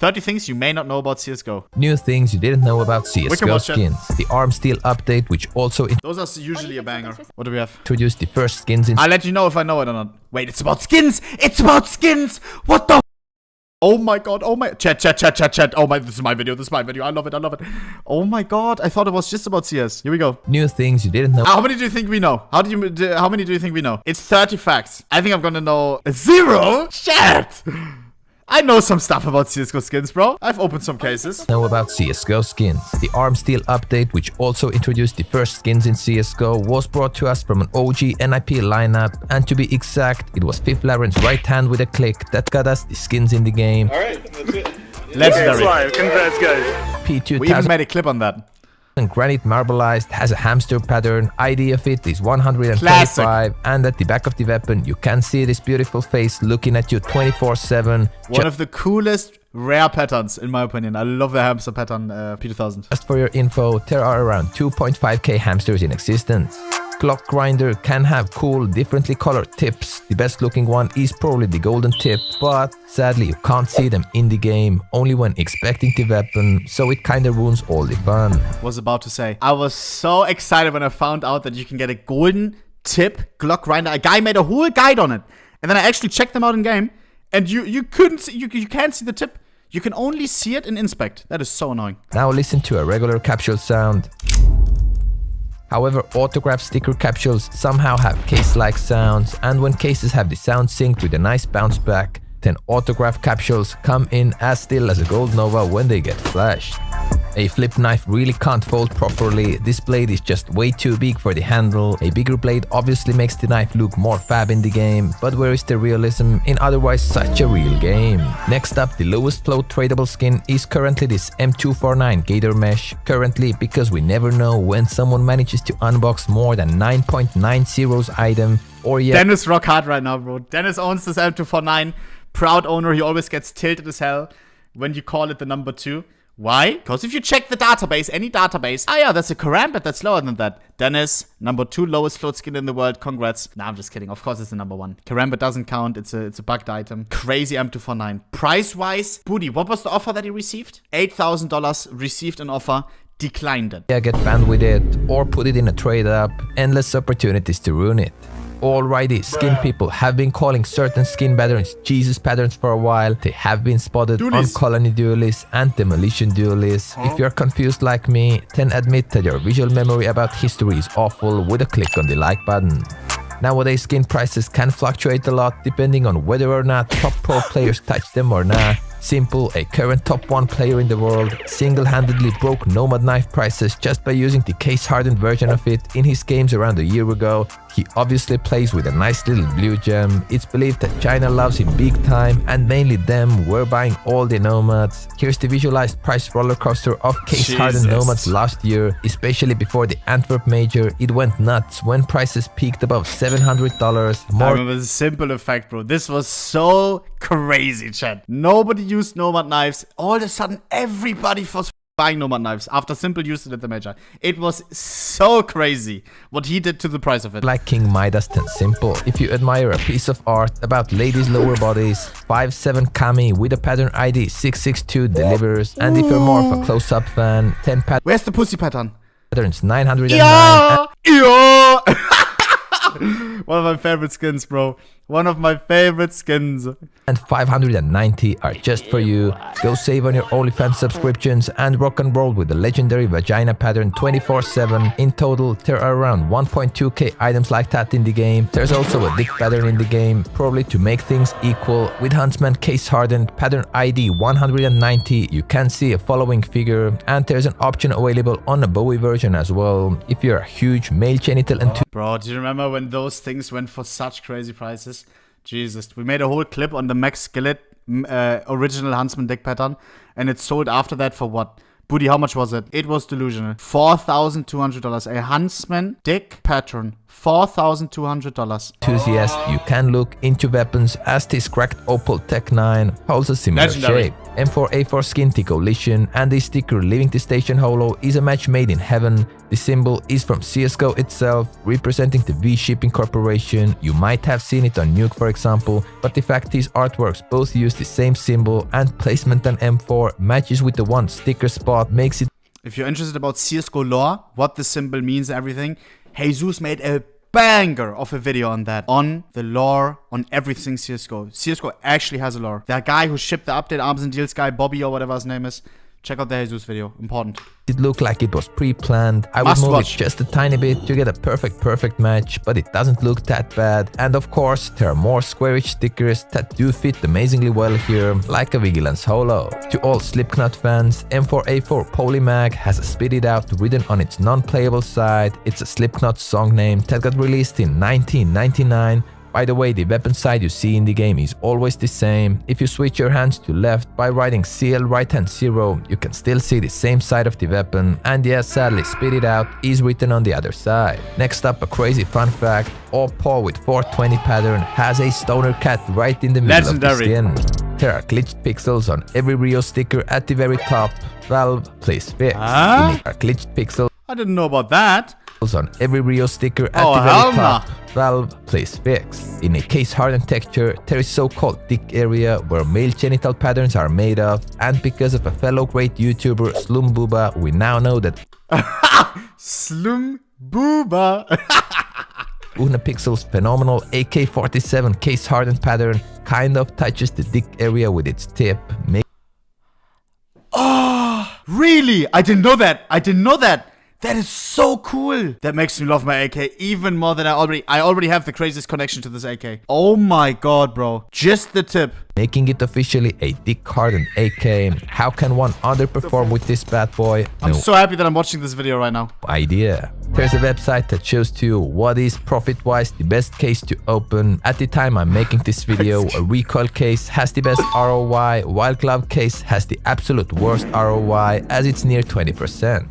30 things you may not know about CSGO. New things you didn't know about CSGO skins. The arm steel update, which also Those are usually a banger. What do we have? introduced the first skins in... I'll let you know if I know it or not. Wait, it's about skins! It's about skins! What the... Oh my god, oh my... Chat. Oh my, this is my video, I love it. Oh my god, I thought it was just about CS. Here we go. New things you didn't know. How many do you think we know? How many do you think we know? It's 30 facts. I think I'm gonna know 0? Chat! I know some stuff about CSGO skins, bro. I've opened some cases. Know about CSGO skins. The arm steel update, which also introduced the first skins in CSGO, was brought to us from an OG NIP lineup, and to be exact, it was Fifth Labyrinth's right hand with a click that got us the skins in the game. Alright, that's it. Legendary. Congrats, guys. P2000 We even made a clip on that. granite marbleized, has a hamster pattern, ID of it is 125, Classic. and at the back of the weapon you can see this beautiful face looking at you 24/7. One of the coolest rare patterns, in my opinion. I love the hamster pattern, P2000. Just for your info, there are around 2.5k hamsters in existence. Clock grinder can have cool, differently colored tips. The best looking one is probably the golden tip, but sadly you can't see them in the game, only when expecting the weapon, so it kinda ruins all the fun. Was about to say, I was so excited when I found out that you can get a golden tip Glock grinder. A guy made a whole guide on it, and then I actually checked them out in game, and you couldn't see, you can't see the tip. You can only see it in inspect. That is so annoying. Now listen to a regular capsule sound. However, autograph sticker capsules somehow have case-like sounds, and when cases have the sound synced with a nice bounce back, then autograph capsules come in as still as a gold nova when they get flashed. A flip knife really can't fold properly, this blade is just way too big for the handle. A bigger blade obviously makes the knife look more fab in the game, but where is the realism in otherwise such a real game? Next up, the lowest float tradable skin is currently this M249 Gator Mesh, currently because we never know when someone manages to unbox more than 9.90's item, or yet... Dennis rock hard right now, bro. Dennis owns this M249. Proud owner, he always gets tilted as hell when you call it the number 2. Why? Because if you check the database, any database, yeah, that's a Karambit that's lower than that. Dennis, number 2 lowest float skin in the world, congrats. Nah, I'm just kidding. Of course it's the number 1. Karambit doesn't count, it's a bugged item. Crazy M249. Price-wise, Booty, what was the offer that he received? $8,000 received an offer, declined it. Yeah, get banned with it, or put it in a trade up, endless opportunities to ruin it. Alrighty, skin people have been calling certain skin patterns Jesus patterns for a while. They have been spotted on Colony Duelists and Demolition Duelists. If you're confused like me, then admit that your visual memory about history is awful with a click on the like button. Nowadays, skin prices can fluctuate a lot depending on whether or not top pro players touch them or not. Simple, a current top 1 player in the world single-handedly broke Nomad knife prices just by using the case-hardened version of it in his games around a year ago. He obviously plays with a nice little blue gem. It's believed that China loves him big time, and mainly them were buying all the Nomads. Here's the visualized price roller coaster of case-hardened Nomads last year, especially before the Antwerp Major. It went nuts when prices peaked above $700. I remember the simple effect, bro. This was so crazy, chat. Nobody used Nomad knives. All of a sudden, everybody was buying Nomad knives after Simple used it at the Major. It was so crazy what he did to the price of it. Like King Midas than Simple. If you admire a piece of art about ladies' lower bodies, 5'7" Kami with a pattern ID 662 delivers. And if you're more of a close-up fan, 10 Where's the pussy pattern? patterns 909. Yeah! One of my favorite skins, bro. One of my favorite skins. And 590 are just for you. Go save on your OnlyFans subscriptions and rock and roll with the legendary vagina pattern 24/7. In total, there are around 1.2k items like that in the game. There's also a dick pattern in the game, probably to make things equal. With Huntsman case hardened pattern ID 190, you can see a following figure, and there's an option available on the Bowie version as well. If you're a huge male genital enthusiast. Bro, do you remember when those things went for such crazy prices? Jesus, we made a whole clip on the Max Skillet original Huntsman deck pattern, and it sold after that for what? Booty, how much was it? It was delusional. $4,200. A huntsman dick pattern. $4,200. Enthusiast, you can look into weapons as this cracked Opal Tech 9 holds a similar Legendary. shape. M4A4 Skin Collision and the sticker Living the Station Holo is a match made in heaven. The symbol is from CSGO itself, representing the V-Shipping Corporation. You might have seen it on Nuke, for example, but the fact these artworks both use the same symbol and placement on M4 matches with the one sticker spot makes it. If you're interested about CSGO lore, what the symbol means, everything, heyzeus made a banger of a video on that. On the lore, on everything CSGO. CSGO actually has a lore. That guy who shipped the update, Arms and Deals guy, Bobby or whatever his name is. Check out the heyzeus video. Important. It looked like it was pre-planned. I would move it just a tiny bit to get a perfect match, but it doesn't look that bad. And of course, there are more squarish stickers that do fit amazingly well here, like a Vigilance Holo. To all Slipknot fans, M4A4 Polymag has a Spit It Out written on its non-playable side. It's a Slipknot song name that got released in 1999. By the way, the weapon side you see in the game is always the same. If you switch your hands to left by writing CL right hand 0, you can still see the same side of the weapon. And yes, sadly, Spit It Out is written on the other side. Next up, a crazy fun fact. Paw with 420 pattern has a stoner cat right in the middle of the skin. There are glitched pixels on every Rio sticker at the very top. Valve, please fix. Are glitched pixels. I didn't know about that. On every Rio sticker at the very top. Valve, please fix. In a case-hardened texture, there is so-called dick area where male genital patterns are made of, and because of a fellow great YouTuber, Slum Booba, we now know that Slum Booba OhnePixel's phenomenal AK-47 case-hardened pattern kind of touches the dick area with its tip. Oh, really? I didn't know that. I didn't know that. That is so cool. That makes me love my AK even more than I already have the craziest connection to this AK. Oh my god, bro. Just the tip. Making it officially a dick-hardened AK. How can one underperform with this bad boy? I'm so happy that I'm watching this video right now. Idea. There's a website that shows to you what is profit-wise the best case to open. At the time I'm making this video, a recoil case has the best ROI, while glove case has the absolute worst ROI as it's near 20%.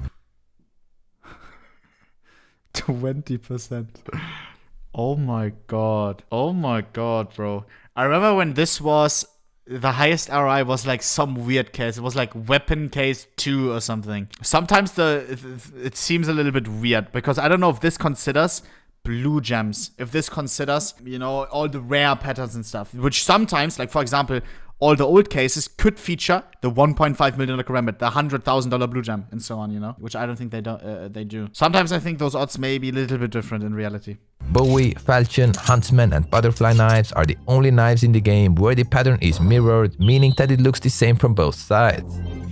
20%. Oh my god. Oh my god, bro. I remember when this was, the highest ROI was like some weird case. It was like weapon case 2 or something. Sometimes it seems a little bit weird because I don't know if this considers blue gems. If this considers, you know, all the rare patterns and stuff. Which sometimes, like for example, all the old cases could feature the $1.5 million karambit, the $100,000 blue gem, and so on, you know? Which I don't think they do. Sometimes I think those odds may be a little bit different in reality. Bowie, falchion, huntsman, and butterfly knives are the only knives in the game where the pattern is mirrored, meaning that it looks the same from both sides.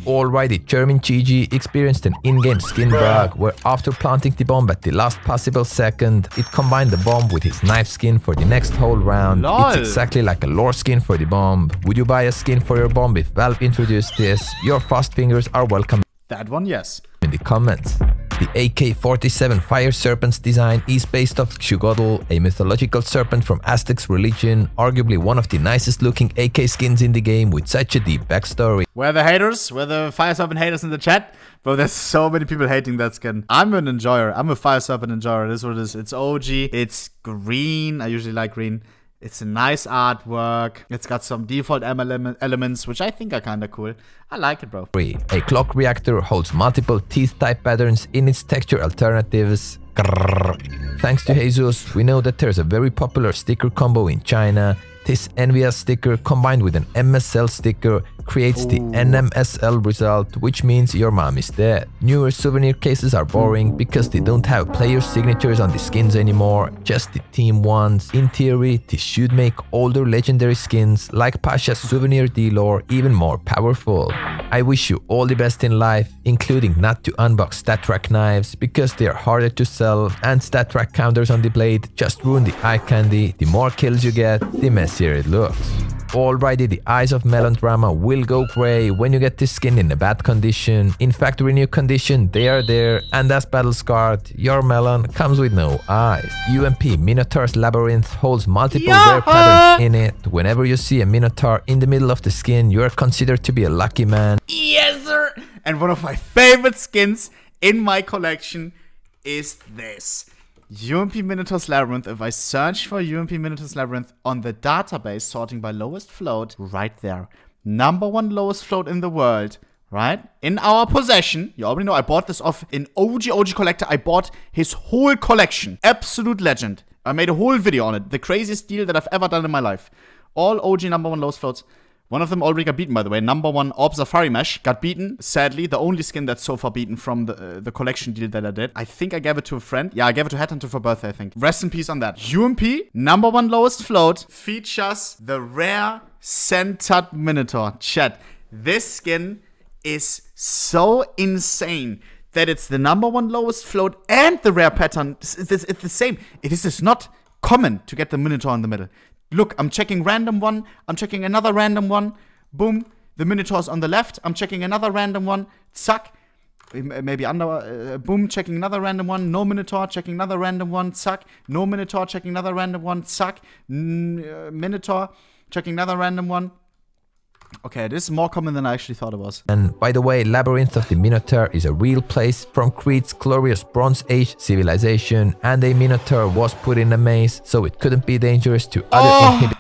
Alrighty, German GG experienced an in-game skin bug where after planting the bomb at the last possible second, it combined the bomb with his knife skin for the next whole round. Lol. It's exactly like a lore skin for the bomb. Would you buy a skin for your bomb if Valve introduced this? Your fast fingers are welcome. That one, yes. In the comments. The AK-47 Fire Serpent's design is based off Xugodl, a mythological serpent from Aztec's religion, arguably one of the nicest looking AK skins in the game with such a deep backstory. Where the haters? Where the Fire Serpent haters in the chat? Bro, there's so many people hating that skin. I'm an enjoyer. I'm a Fire Serpent enjoyer. This is what it is. It's OG. It's green. I usually like green. It's a nice artwork. It's got some default elements, which I think are kind of cool. I like it, bro. A clock reactor holds multiple teeth type patterns in its texture alternatives. Grrr. Thanks to heyzeus, we know that there's a very popular sticker combo in China. This envious sticker combined with an MSL sticker creates the NMSL result, which means your mom is dead. Newer souvenir cases are boring because they don't have player signatures on the skins anymore, just the team ones. In theory, this should make older legendary skins like Pasha's Souvenir D-Lore even more powerful. I wish you all the best in life, including not to unbox StatTrack knives because they are harder to sell, and StatTrack counters on the blade just ruin the eye candy. The more kills you get, the messier it looks. Alrighty, the eyes of Melon Drama will go grey when you get this skin in a bad condition. In factory new condition, they are there, and as battle scarred, your melon comes with no eyes. UMP Minotaur's Labyrinth holds multiple rare patterns in it. Whenever you see a Minotaur in the middle of the skin, you are considered to be a lucky man. Yes, sir! And one of my favorite skins in my collection is this. UMP Minotaur's Labyrinth. If I search for UMP Minotaur's Labyrinth on the database, sorting by lowest float, right there. #1 lowest float in the world, right? In our possession. You already know I bought this off an OG collector. I bought his whole collection. Absolute legend. I made a whole video on it. The craziest deal that I've ever done in my life. All OG #1 lowest floats. One of them already got beaten, by the way. #1 Orb Safari Mesh got beaten. Sadly, the only skin that's so far beaten from the collection deal that I did. I think I gave it to a friend. Yeah, I gave it to Headhunter for birthday, I think. Rest in peace on that. UMP, #1 lowest float, features the rare centered Minotaur. Chat, this skin is so insane that it's the #1 lowest float and the rare pattern. It's the same. It is just not common to get the Minotaur in the middle. Look, I'm checking random one. I'm checking another random one. Boom. The Minotaur's on the left. I'm checking another random one. Zack. Maybe under. Boom. Checking another random one. No Minotaur. Checking another random one. Zack. No Minotaur. Checking another random one. Zack. Minotaur. Checking another random one. Okay, this is more common than I actually thought it was. And by the way, Labyrinth of the Minotaur is a real place from Crete's glorious Bronze Age civilization, and a Minotaur was put in a maze, so it couldn't be dangerous to other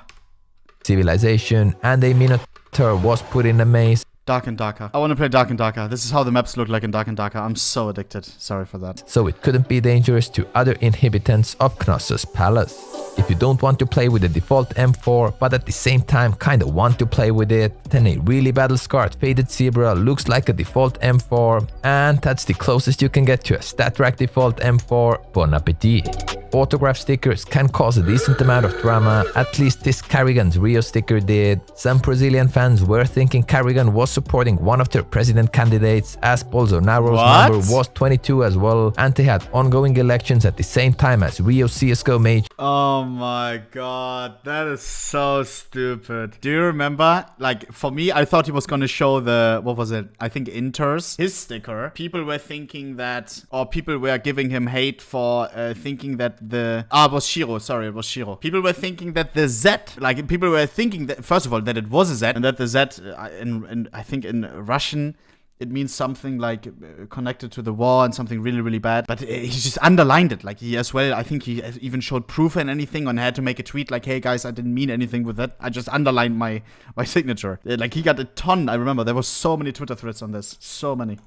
civilization, and a Minotaur was put in a maze. Dark and Darker. I want to play Dark and Darker. This is how the maps look like in Dark and Darker. I'm so addicted. Sorry for that. So it couldn't be dangerous to other inhabitants of Knossos Palace. If you don't want to play with the default M4, but at the same time kinda want to play with it, then a really battle-scarred Faded Zebra looks like a default M4, and that's the closest you can get to a StatRack default M4. Bon appetit. Autograph stickers can cause a decent amount of drama, at least this Carrigan's Rio sticker did. Some Brazilian fans were thinking Carrigan was supporting one of their president candidates, as Bolsonaro's number was 22 as well, and they had ongoing elections at the same time as Rio CSGO Major. Oh my god, that is so stupid. Do you remember? Like, for me, I thought he was gonna show the, what was it? I think Inter's, his sticker. People were thinking that, or people were giving him hate for thinking that it was Shiro, sorry, it was Shiro. People were thinking that the Z, like, people were thinking that, first of all, that it was a Z, and that the Z, I think in Russian, it means something like connected to the war and something really, really bad. But he just underlined it. Like, he as well, I think he even showed proof and anything and had to make a tweet like, hey guys, I didn't mean anything with that. I just underlined my signature. Like, he got a ton. I remember there was so many Twitter threads on this. So many.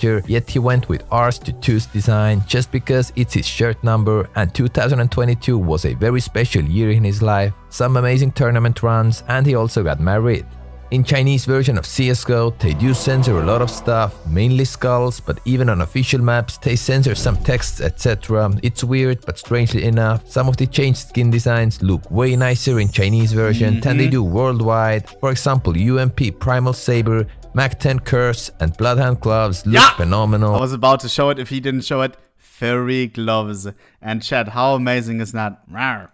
Yet he went with Ars Tutu's design just because it's his shirt number, and 2022 was a very special year in his life. Some amazing tournament runs, and he also got married. In Chinese version of CSGO, they do censor a lot of stuff, mainly skulls, but even on official maps, they censor some texts, etc. It's weird, but strangely enough, some of the changed skin designs look way nicer in Chinese version than they do worldwide. For example, UMP Primal Saber, Mac 10 Curse, and Bloodhound Gloves look phenomenal. I was about to show it if he didn't show it. Furry gloves. And chat, how amazing is that? Rawr.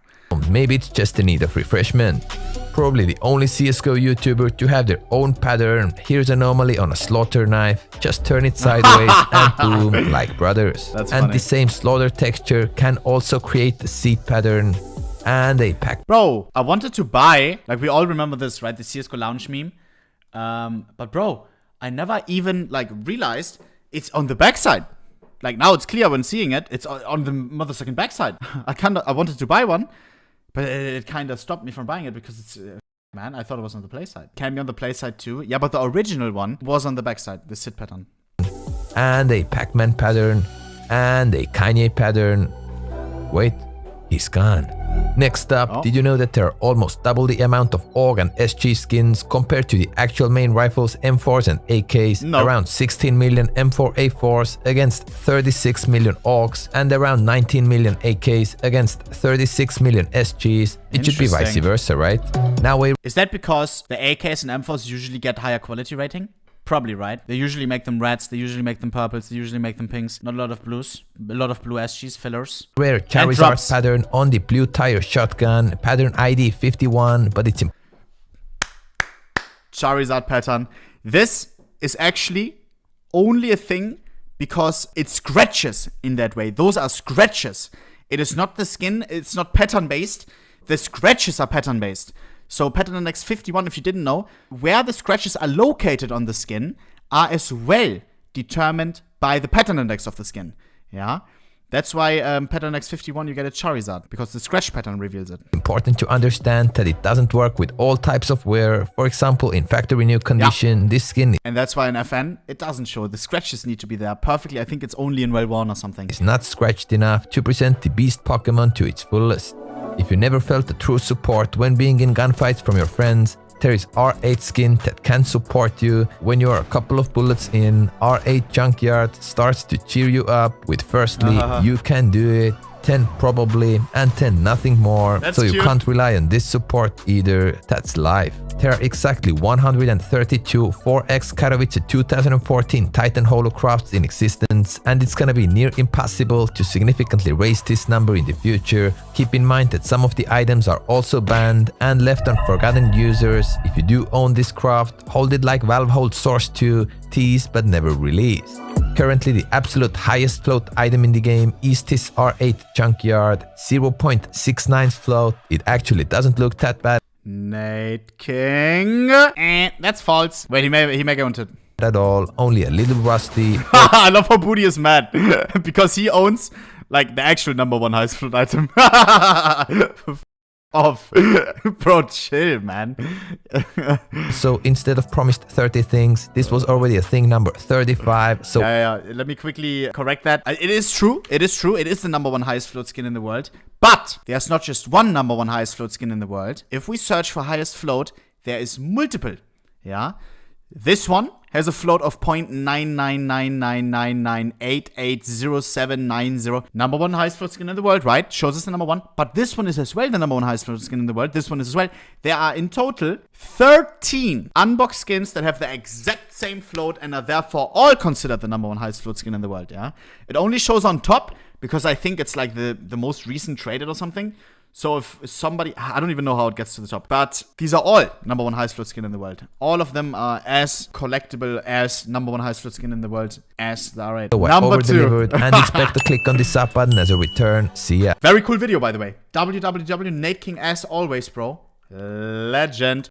Maybe it's just a need of refreshment. Probably the only CSGO YouTuber to have their own pattern. Here's Anomaly on a slaughter knife. Just turn it sideways and boom, like brothers. That's and funny. The same slaughter texture can also create the seed pattern and a pack. Bro, I wanted to buy, like we all remember this, right? The CSGO lounge meme. But bro, I never even like realized it's on the backside. Like now it's clear when seeing it. It's on the mother-sucking backside. I wanted to buy one. But it kind of stopped me from buying it because it's, man, I thought it was on the play side. Can be on the play side too. Yeah, but the original one was on the back side, the Sid pattern. And a Pac-Man pattern. And a Kanye pattern. Wait, he's gone. Next up, did you know that there are almost double the amount of AUG and SG skins compared to the actual main rifles M4s and AKs? No. Around 16 million M4 A4s against 36 million AUGs and around 19 million AKs against 36 million SGs. It should be vice versa, right? Now is that because the AKs and M4s usually get higher quality rating? Probably, right? They usually make them reds, they usually make them purples, they usually make them pinks. Not a lot of blues. A lot of blue SGs, fillers. Rare Charizard pattern on the blue tire shotgun, pattern ID 51, but it's Charizard pattern. This is actually only a thing because it scratches in that way. Those are scratches. It is not the skin, it's not pattern based. The scratches are pattern based. So pattern index 51, if you didn't know, where the scratches are located on the skin are as well determined by the pattern index of the skin. Yeah. That's why pattern index 51 you get a Charizard, because the scratch pattern reveals it. Important to understand that it doesn't work with all types of wear. For example, in factory new condition, this skin and that's why in FN it doesn't show. The scratches need to be there perfectly. I think it's only in well worn or something. is not scratched enough to present the beast Pokemon to its fullest. If you never felt the true support when being in gunfights from your friends, there is R8 skin that can support you. When you are a couple of bullets in, R8 Junkyard starts to cheer you up with firstly, you can do it, 10 probably, and 10 nothing more. That's so you cute. can't rely on this support either. That's life. There are exactly 132 4X Katowice 2014 Titan Holo crafts in existence, and it's gonna be near impossible to significantly raise this number in the future. Keep in mind that some of the items are also banned and left on forgotten users. If you do own this craft, hold it like Valve holds Source 2, tease but never release. Currently, the absolute highest float item in the game is this R8 Junkyard, 0.69 float. It actually doesn't look that bad Nate King. That's false. Wait, he may go into it. at all, only a little rusty. I love how Booty is mad. Because he owns, like, the actual #1 highest float item. Off. Bro, chill, man. So instead of promised 30 things, this was already a thing number 35. So Yeah. Let me quickly correct that. It is true. It is true. It is the #1 highest float skin in the world. But there's not just one #1 highest float skin in the world. If we search for highest float, there is multiple. Yeah. This one has a float of 0.99999988070. #1 highest float skin in the world, right? Shows us the #1. But this one is as well the #1 highest float skin in the world. This one is as well. There are in total 13 unboxed skins that have the exact same float and are therefore all considered the #1 highest float skin in the world, yeah? It only shows on top because I think it's like the most recent traded or something. So if somebody, I don't even know how it gets to the top, but these are all #1 highest float skin in the world. All of them are as collectible as #1 highest float skin in the world as the R8. over delivered and expect to click on the sub button as a return. See ya. Very cool video, by the way. www. Nate King as always, bro. Legend.